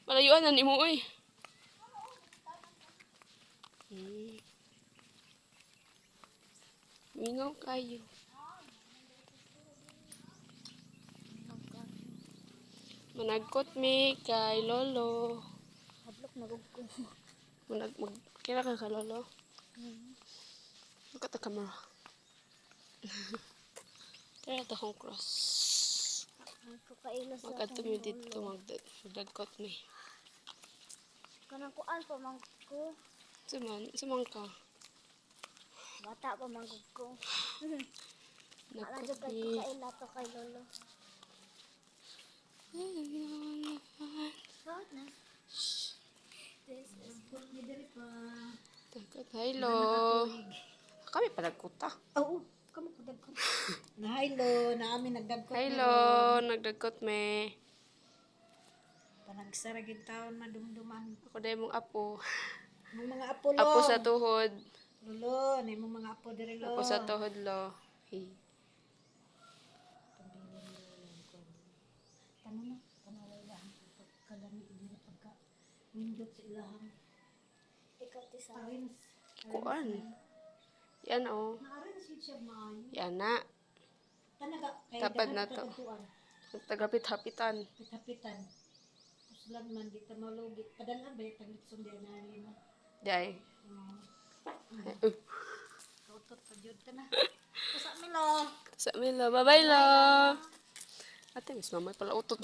Malayuan na ni mo, uy. Mingaw kayo. Managkot mi kay Lolo. Hadlok na ko. Kira ka Lolo? Look at the camera. Kaya ito akong cross. Magkakailas sa Magkadto mi dito, magdagkot mi. Kanang kuan pa man ko. Suman ka. Bata pa man ko. Ala Nagkot jud kay mi. kakaila to kay lolo. This is good ni diri pa. Dagkot. Hello. Kami palagkuta. Oo, kamo ko dagko. Na hello, na amin nagdagkot. Hello, nagdagkot mi. Panagsara gid taon madumduman. Ako dahil mong apo. Mong mga apo lo. Apo sa tuhod. Lolo, na mong mga apo diri lo. Apo sa tuhod lo. Hey. Ano na? Panalay lang. Kalami diri pagka nindot sa ilahang. Ikaw ti sa Kuan. Yan o. naaran si siya maayo. Yan na. Tanaga kay Tapad na to. Tagapit-hapitan. Kapitan. Puslan man di ta malugi. Padala ba yung sundian na nimo? Day. Kautot pa jud ta na. Kusa mi lo. Sa Milo. Bye-bye, love. Ate, mas mamay pala utot.